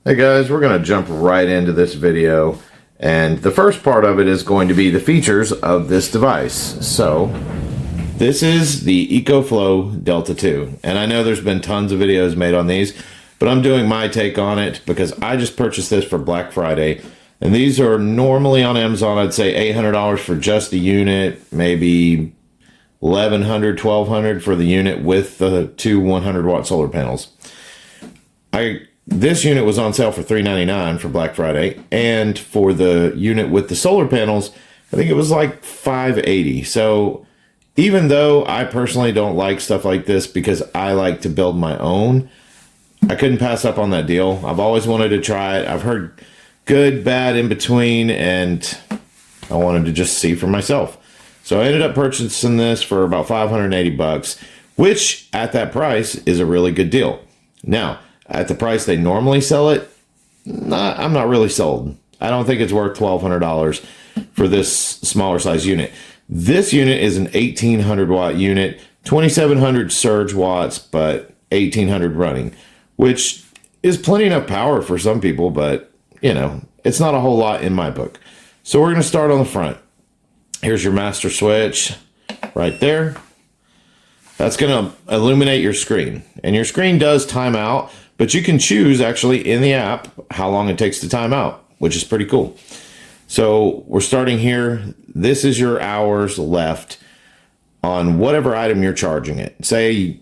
Hey guys, we're going to jump right into this video, and the first part of it is going to be the features of this device. So this is the EcoFlow Delta 2, and I know there's been tons of videos made on these, but I'm doing my take on it because I just purchased this for Black Friday, and these are normally on Amazon, I'd say $800 for just the unit, maybe $1,100, $1,200 for the unit with the two 100-watt solar panels. This unit was on sale for $399 for Black Friday, and for the unit with the solar panels, I think it was like $580. So even though I personally don't like stuff like this because I like to build my own, I couldn't pass up on that deal. I've always wanted to try it. I've heard good, bad, in between, and I wanted to just see for myself. So I ended up purchasing this for about $580, which at that price is a really good deal. Now, at the price they normally sell it, I'm not really sold. I don't think it's worth $1,200 for this smaller size unit. This unit is an 1800 watt unit, 2700 surge watts, but 1800 running, which is plenty enough power for some people, but you know, it's not a whole lot in my book. So we're going to start on the front. Here's your master switch right there. That's going to illuminate your screen, and your screen does time out, but you can choose actually in the app how long it takes to time out, which is pretty cool. So we're starting here. This is your hours left on whatever item you're charging it. Say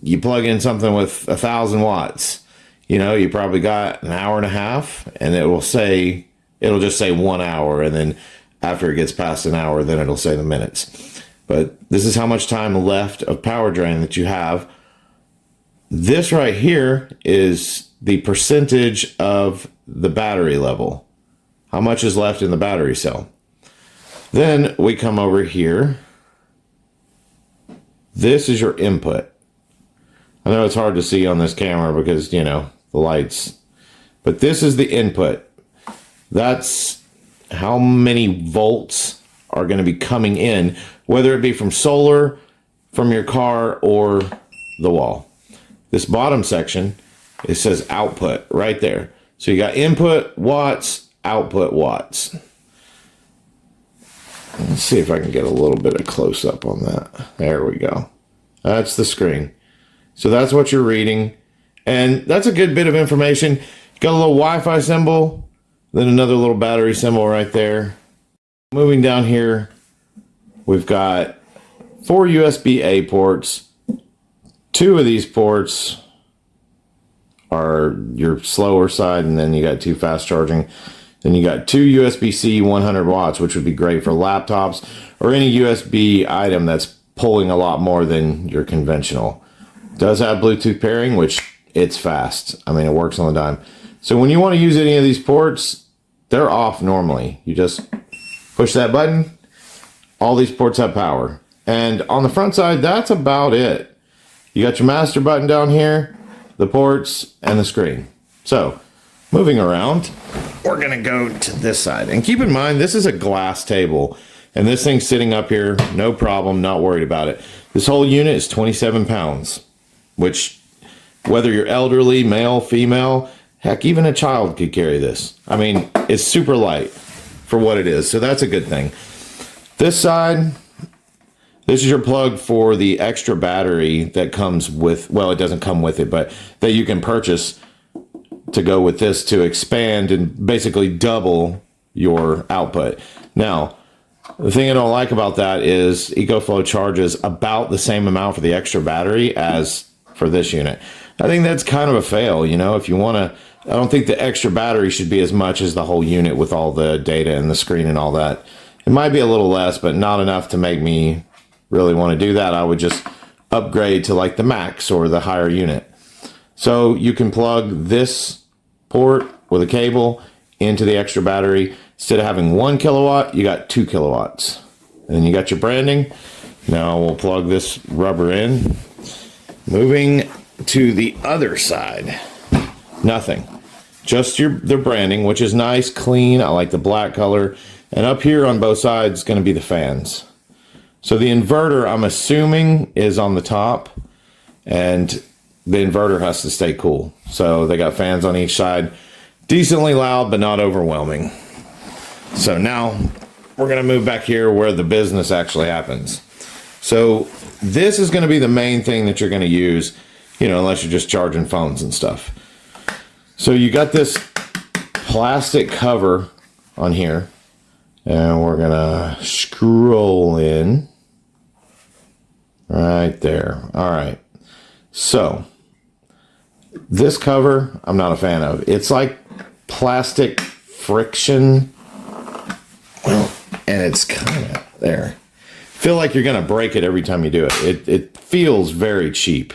you plug in something with 1,000 watts, you know, you probably got an hour and a half, and it'll just say 1 hour, and then after it gets past an hour, then it'll say the minutes. But this is how much time left of power drain that you have. This right here is the percentage of the battery level. How much is left in the battery cell? Then we come over here. This is your input. I know it's hard to see on this camera because, you know, the lights. But this is the input. That's how many volts are going to be coming in, whether it be from solar, from your car, or the wall. This bottom section, it says output right there. So you got input watts, output watts. Let's see if I can get a little bit of close up on that. There we go. That's the screen. So that's what you're reading. And that's a good bit of information. Got a little Wi-Fi symbol, then another little battery symbol right there. Moving down here, we've got 4 USB-A ports. 2 of these ports are your slower side, and then you got 2 fast charging. Then you got 2 USB-C 100 watts, which would be great for laptops or any USB item that's pulling a lot more than your conventional. It does have Bluetooth pairing, which it's fast. I mean, it works on the dime. So when you want to use any of these ports, they're off normally. You just push that button. All these ports have power. And on the front side, that's about it. You got your master button down here, the ports, and the screen. So, moving around, we're going to go to this side. And keep in mind, this is a glass table. And this thing's sitting up here, no problem, not worried about it. This whole unit is 27 pounds, which, whether you're elderly, male, female, heck, even a child could carry this. I mean, it's super light for what it is, so that's a good thing. This side, this is your plug for the extra battery that comes with, well, it doesn't come with it, but that you can purchase to go with this to expand and basically double your output. Now, the thing I don't like about that is EcoFlow charges about the same amount for the extra battery as for this unit. I think that's kind of a fail, you know, if you want to, I don't think the extra battery should be as much as the whole unit with all the data and the screen and all that. It might be a little less, but not enough to make me really want to do that. I would just upgrade to like the Max or the higher unit. So you can plug this port with a cable into the extra battery. Instead of having 1 kilowatt, you got 2 kilowatts. And then you got your branding. Now we'll plug this rubber in. Moving to the other side. Nothing. Just the branding, which is nice, clean. I like the black color. And up here on both sides is going to be the fans. So the inverter, I'm assuming, is on the top, and the inverter has to stay cool. So they got fans on each side. decently loud, but not overwhelming. So now we're going to move back here where the business actually happens. So this is going to be the main thing that you're going to use, you know, unless you're just charging phones and stuff. So you got this plastic cover on here, and we're going to scroll in right there. All right. So this cover, I'm not a fan of. It's like plastic friction. Well, and it's kind of there. Feel like you're going to break it every time you do it. It feels very cheap.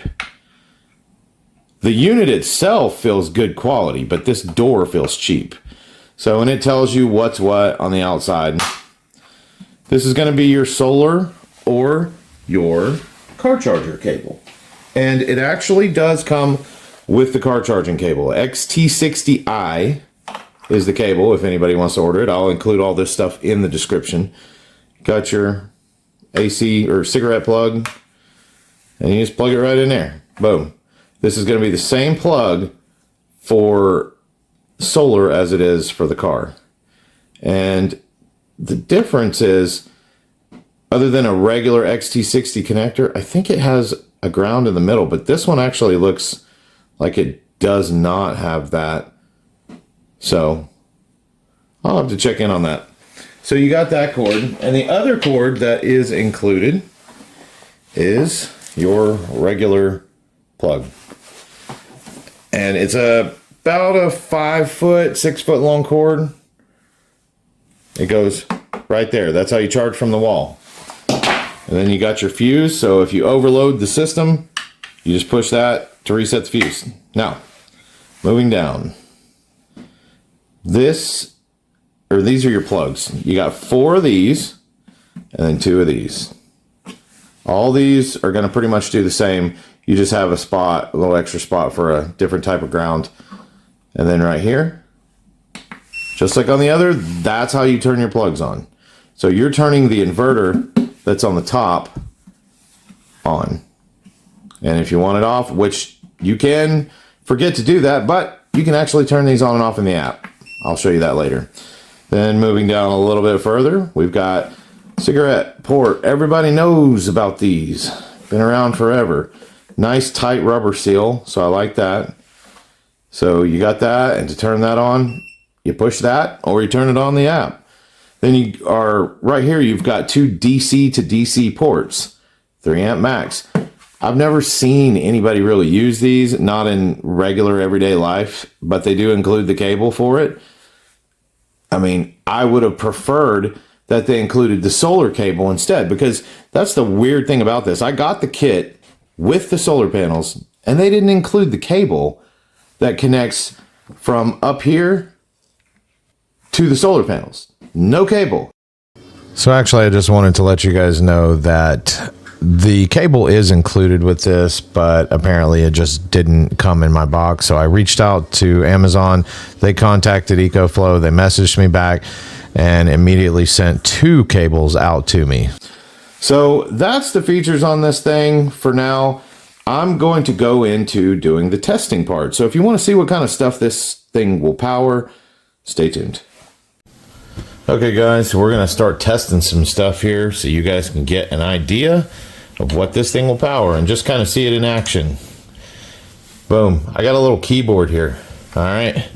The unit itself feels good quality, but this door feels cheap. So, and it tells you what's what on the outside. This is going to be your solar or your car charger cable. And it actually does come with the car charging cable. XT60i is the cable if anybody wants to order it. I'll include all this stuff in the description. Got your AC or cigarette plug, and you just plug it right in there. Boom. This is going to be the same plug for solar as it is for the car. And the difference is, other than a regular XT60 connector, I think it has a ground in the middle, but this one actually looks like it does not have that. So I'll have to check in on that. So you got that cord, and the other cord that is included is your regular plug. And it's about a 5 foot, 6 foot long cord. It goes right there. That's how you charge from the wall. And then you got your fuse. So if you overload the system, you just push that to reset the fuse. Now, moving down. These are your plugs. You got 4 of these and then 2 of these. All these are going to pretty much do the same. You just have a spot, a little extra spot for a different type of ground. And then right here, just like on the other, that's how you turn your plugs on. So you're turning the inverter that's on the top on. And if you want it off, which you can forget to do that, but you can actually turn these on and off in the app. I'll show you that later. Then moving down a little bit further, we've got cigarette port. Everybody knows about these. Been around forever. Nice tight rubber seal, so I like that. So you got that, and to turn that on, you push that, or you turn it on the app. Then you are, right here, you've got 2 DC to DC ports, 3 amp max. I've never seen anybody really use these, not in regular everyday life, but they do include the cable for it. I mean, I would have preferred that they included the solar cable instead, because that's the weird thing about this. I got the kit with the solar panels, and they didn't include the cable that connects from up here to the solar panels. No cable. So actually, I just wanted to let you guys know that the cable is included with this, but apparently it just didn't come in my box. So I reached out to Amazon. They contacted EcoFlow. They messaged me back and immediately sent 2 cables out to me. So that's the features on this thing for now. I'm going to go into doing the testing part. So if you want to see what kind of stuff this thing will power, stay tuned. Okay guys, so we're going to start testing some stuff here so you guys can get an idea of what this thing will power and just kind of see it in action. Boom. I got a little keyboard here. All right.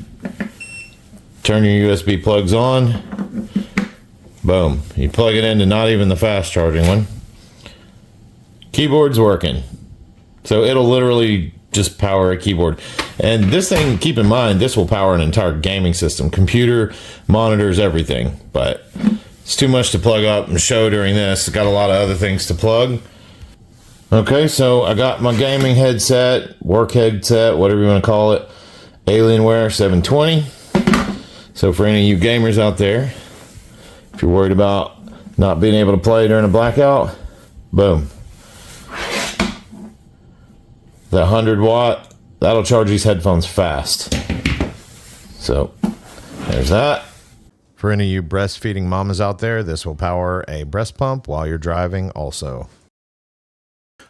Turn your USB plugs on. Boom. You plug it into not even the fast charging one. Keyboard's working. So it'll literally just power a keyboard. And this thing, keep in mind, this will power an entire gaming system. Computer, monitors, everything. But it's too much to plug up and show during this. It's got a lot of other things to plug. Okay, so I got my gaming headset, work headset, whatever you want to call it. Alienware 720. So for any of you gamers out there, if you're worried about not being able to play during a blackout, boom. That 100 watt, that'll charge these headphones fast. So there's that. For any of you breastfeeding mamas out there, this will power a breast pump while you're driving also.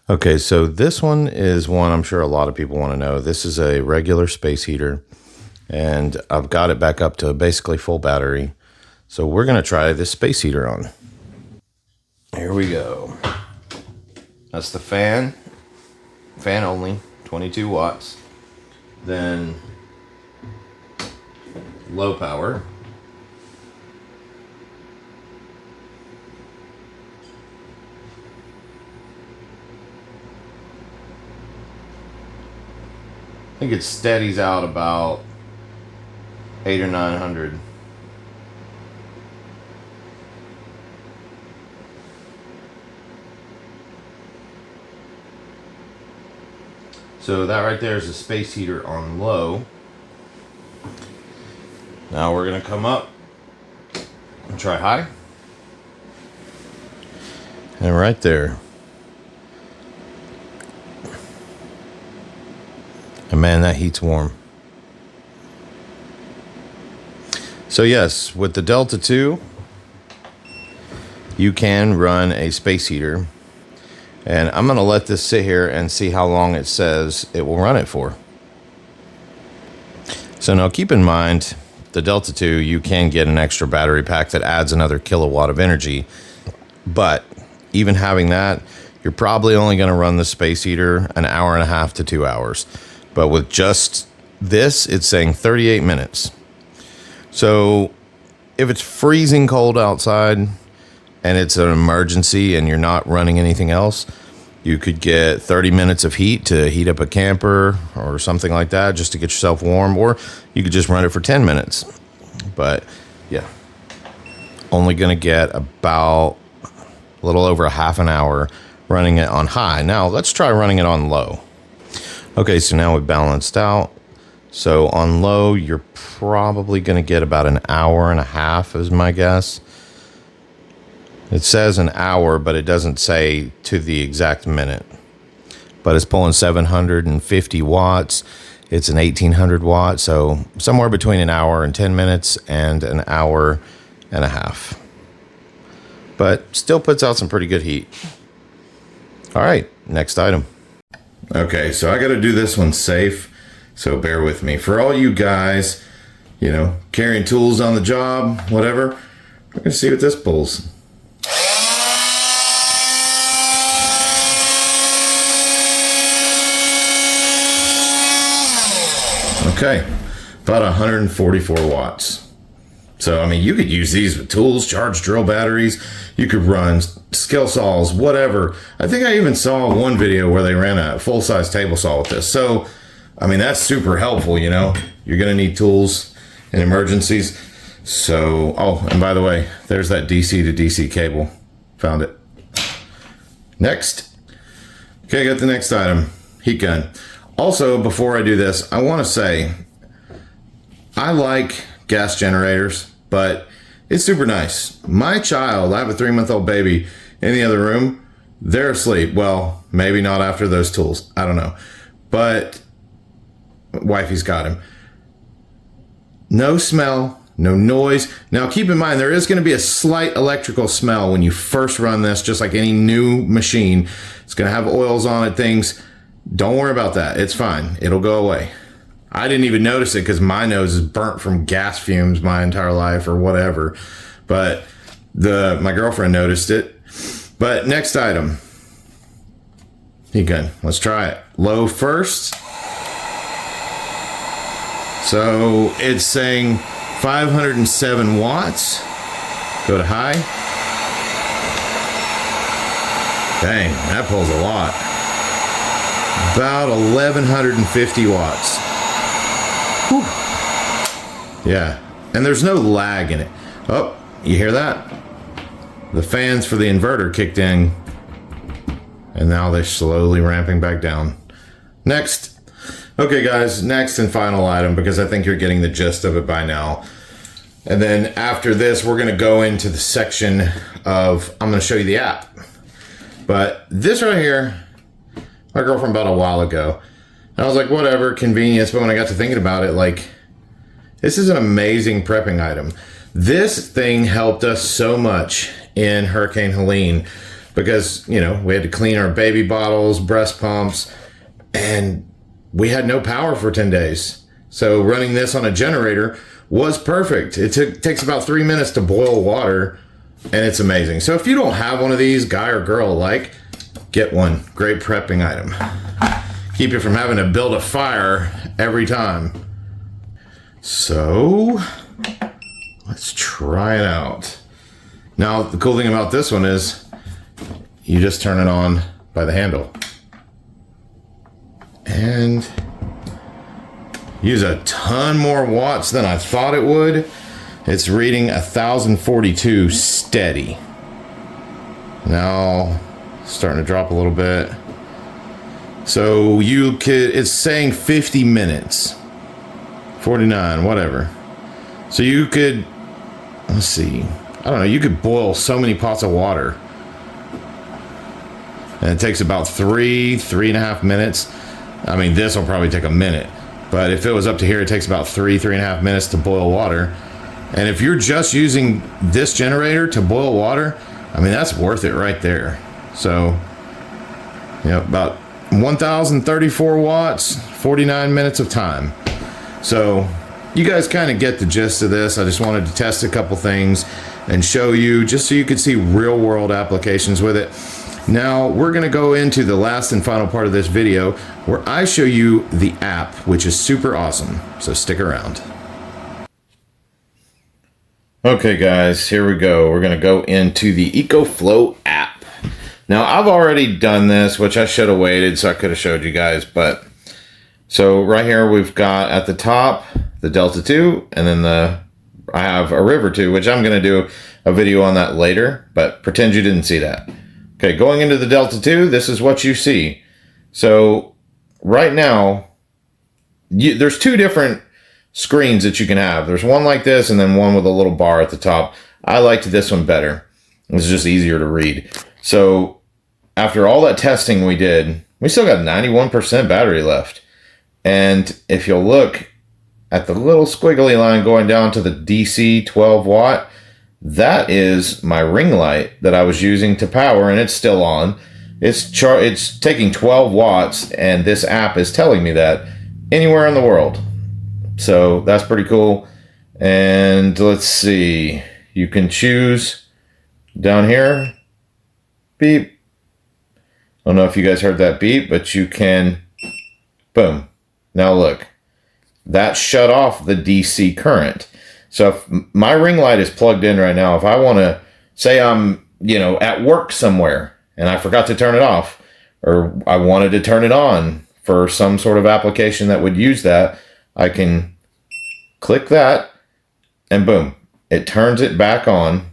Okay, so this one is one I'm sure a lot of people want to know. This is a regular space heater. and I've got it back up to basically full battery. So we're going to try this space heater on. Here we go. That's the fan only, 22 watts. Then low power. I think it steadies out about 800 or 900. So that right there is a space heater on low. Now we're gonna come up and try high. And right there. And man, that heat's warm. So yes, with the Delta 2, you can run a space heater. And I'm going to let this sit here and see how long it says it will run it for. So now keep in mind, the Delta 2, you can get an extra battery pack that adds another kilowatt of energy. But even having that, you're probably only going to run the space heater an hour and a half to 2 hours. But with just this, it's saying 38 minutes. So if it's freezing cold outside and it's an emergency and you're not running anything else, you could get 30 minutes of heat to heat up a camper or something like that just to get yourself warm, or you could just run it for 10 minutes. But yeah, only going to get about a little over a half an hour running it on high. Now let's try running it on low. Okay, so now we've balanced out. So on low, you're probably going to get about an hour and a half is my guess. It says an hour, but it doesn't say to the exact minute. But it's pulling 750 watts. It's an 1800 watt, so somewhere between an hour and 10 minutes and an hour and a half. But still puts out some pretty good heat. All right, next item. Okay, so I got to do this one safe, so bear with me. For all you guys, you know, carrying tools on the job, whatever, we're going to see what this pulls. Okay, about 144 watts. So, I mean, you could use these with tools, charge drill batteries. You could run skill saws, whatever. I think I even saw one video where they ran a full-size table saw with this. So, I mean, that's super helpful, you know. You're going to need tools in emergencies. So, oh, and by the way, there's that DC to DC cable. Found it. Next. Okay, got the next item. Heat gun. Also, before I do this, I want to say, I like gas generators, but it's super nice. My child, I have a 3-month-old baby in the other room. They're asleep. Well, maybe not after those tools. I don't know. But wifey's got him. No smell, no noise. Now, keep in mind, there is going to be a slight electrical smell when you first run this, just like any new machine. It's going to have oils on it, things. Don't worry about that. It's fine. It'll go away. I didn't even notice it because my nose is burnt from gas fumes my entire life or whatever. But my girlfriend noticed it. But next item. Heat gun. Let's try it. Low first. So it's saying 507 watts. Go to high. Dang, that pulls a lot. About 1150 watts. Whew. Yeah, and there's no lag in it. Oh, you hear that? The fans for the inverter kicked in, and now they're slowly ramping back down. Next. Okay, guys, next and final item, because I think you're getting the gist of it by now. And then after this, we're going to go into the section of, I'm going to show you the app. But this right here, my girlfriend bought a while ago. And I was like, whatever, convenience. But when I got to thinking about it, like, this is an amazing prepping item. This thing helped us so much in Hurricane Helene because, you know, we had to clean our baby bottles, breast pumps, and we had no power for 10 days. So running this on a generator was perfect. It takes about 3 minutes to boil water, and it's amazing. So if you don't have one of these, guy or girl alike, get one. Great prepping item. Keep you from having to build a fire every time. So let's try it out. Now, the cool thing about this one is you just turn it on by the handle. And use a ton more watts than I thought it would. It's reading 1042 steady. Now, starting to drop a little bit. So it's saying 50 minutes. 49, whatever. So you could, let's see, I don't know, you could boil so many pots of water. And it takes about 3.5 minutes. I mean, this will probably take a minute. But if it was up to here, it takes about 3.5 minutes to boil water. And if you're just using this generator to boil water, I mean, that's worth it right there. So, you know, about 1034 watts, 49 minutes of time. So you guys kind of get the gist of this. I just wanted to test a couple things and show you just so you could see real world applications with it. Now we're going to go into the last and final part of this video where I show you the app, which is super awesome. So stick around. Okay guys, here we go. We're going to go into the EcoFlow app. Now I've already done this, which I should have waited so I could have showed you guys, but so right here we've got at the top the Delta 2, and then I have a River 2, which I'm going to do a video on that later, but pretend you didn't see that. Okay, going into the Delta 2, this is what you see. So right now, there's two different screens that you can have. There's one like this and then one with a little bar at the top. I liked this one better. It's just easier to read. So after all that testing we did, we still got 91% battery left. And if you'll look at the little squiggly line going down to the DC 12 watt, that is my ring light that I was using to power, and it's still on. It's taking 12 watts, and this app is telling me that anywhere in the world. So that's pretty cool. And let's see, you can choose down here, beep. I don't know if you guys heard that beep, but you can, boom. Now look, that shut off the DC current. So if my ring light is plugged in right now, if I want to say I'm, at work somewhere and I forgot to turn it off, or I wanted to turn it on for some sort of application that would use that, I can click that and boom, it turns it back on.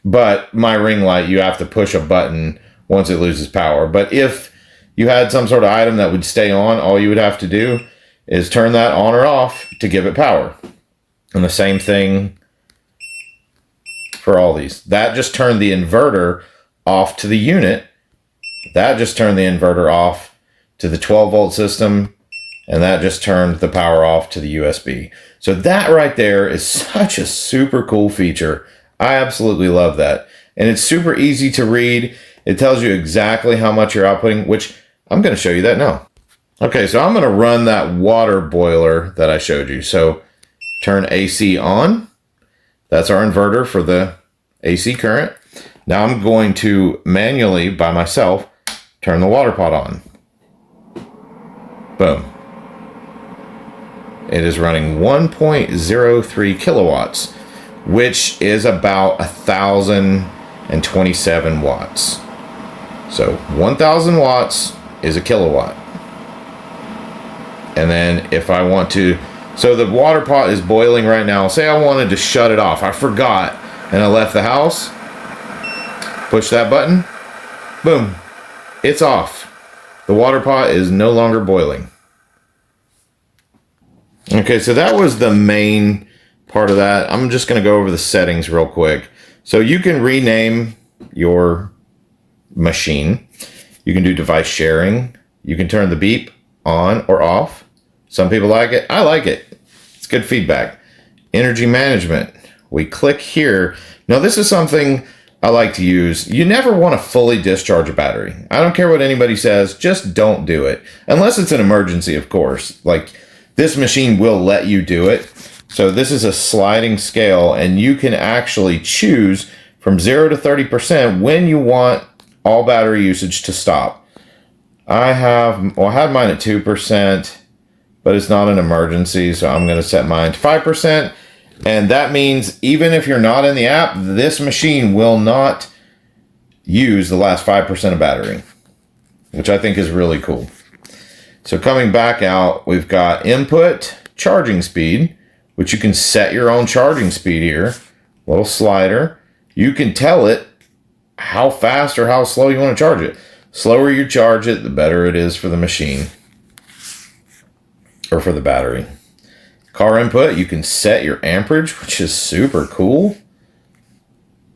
But my ring light, you have to push a button once it loses power. But if you had some sort of item that would stay on, all you would have to do is turn that on or off to give it power. And the same thing for all these. That just turned the inverter off to the unit. That just turned the inverter off to the 12 volt system. And that just turned the power off to the USB. So that right there is such a super cool feature. I absolutely love that. And it's super easy to read. It tells you exactly how much you're outputting, which I'm going to show you that now. Okay, so I'm going to run that water boiler that I showed you. So turn AC on. That's our inverter for the AC current. Now I'm going to manually, by myself, turn the water pot on. Boom. It is running 1.03 kilowatts, which is about 1,027 watts. So 1,000 watts is a kilowatt. And then if I want to, so the water pot is boiling right now. Say I wanted to shut it off. I forgot and I left the house. Push that button. Boom. It's off. The water pot is no longer boiling. Okay, so that was the main part of that. I'm just going to go over the settings real quick. So you can rename your machine. You can do device sharing. You can turn the beep on or off. Some people like it. I like it. It's good feedback. Energy management. We click here. Now this is something I like to use. You never want to fully discharge a battery. I don't care what anybody says. Just don't do it. Unless it's an emergency, of course. Like this machine will let you do it. So this is a sliding scale, and you can actually choose from 0 to 30% when you want all battery usage to stop. I had mine at 2%, but it's not an emergency, so I'm going to set mine to 5%. And that means even if you're not in the app, this machine will not use the last 5% of battery, which I think is really cool. So coming back out, we've got input charging speed, which you can set your own charging speed here. Little slider. You can tell it how fast or how slow you want to charge it. Slower you charge it, the better it is for the machine or for the battery. Car input, you can set your amperage, which is super cool.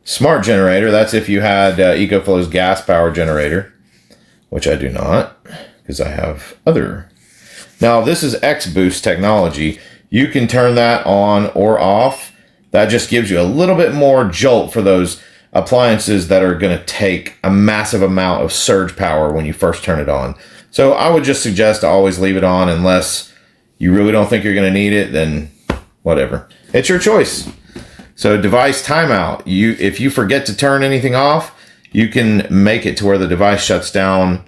Smart generator, that's if you had EcoFlow's gas power generator, which I do not, because I have other. Now, this is X-Boost technology. You can turn that on or off. That just gives you a little bit more jolt for those appliances that are going to take a massive amount of surge power when you first turn it on. So I would just suggest to always leave it on unless you really don't think you're going to need it, then whatever. It's your choice. So device timeout. If you forget to turn anything off, you can make it to where the device shuts down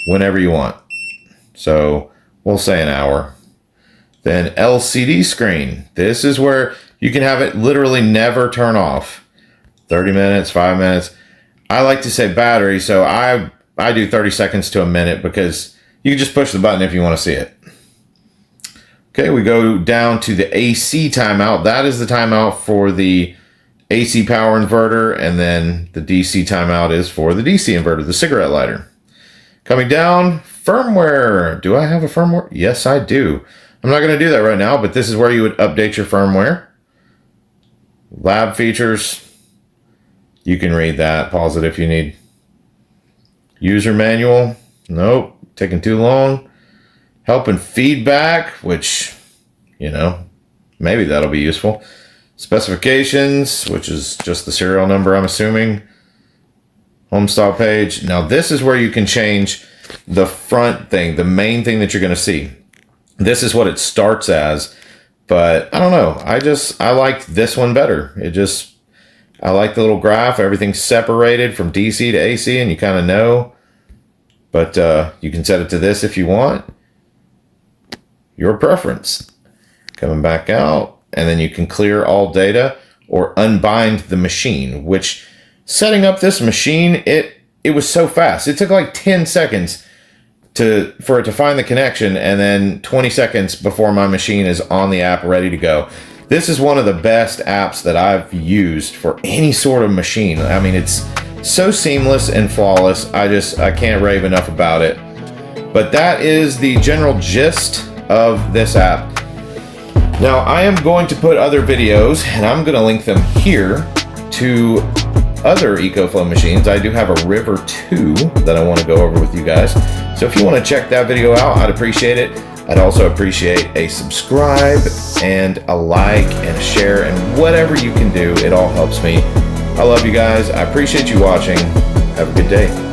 whenever you want. So we'll say an hour. Then LCD screen. This is where you can have it literally never turn off. 30 minutes, 5 minutes. I like to say battery, so I do 30 seconds to a minute because you can just push the button if you want to see it. Okay, we go down to the AC timeout. That is the timeout for the AC power inverter, and then the DC timeout is for the DC inverter, the cigarette lighter. Coming down, firmware. Do I have a firmware? Yes, I do. I'm not going to do that right now, but this is where you would update your firmware. Lab features. You can read that. Pause it if you need. User manual. Nope. Taking too long. Help and feedback, which, you know, maybe that'll be useful. Specifications, which is just the serial number, I'm assuming. Home style page. Now, this is where you can change the front thing, the main thing that you're going to see. This is what it starts as, but I don't know. I liked this one better. I like the little graph. Everything's separated from DC to AC, and you kind of know. But you can set it to this if you want. Your preference. Coming back out, and then you can clear all data or unbind the machine, which setting up this machine, it was so fast. It took like 10 seconds for it to find the connection, and then 20 seconds before my machine is on the app ready to go. This is one of the best apps that I've used for any sort of machine. I mean, it's so seamless and flawless. I can't rave enough about it. But that is the general gist of this app. Now, I am going to put other videos, and I'm going to link them here to other EcoFlow machines. I do have a River 2 that I want to go over with you guys. So if you want to check that video out, I'd appreciate it. I'd also appreciate a subscribe and a like and a share and whatever you can do. It all helps me. I love you guys. I appreciate you watching. Have a good day.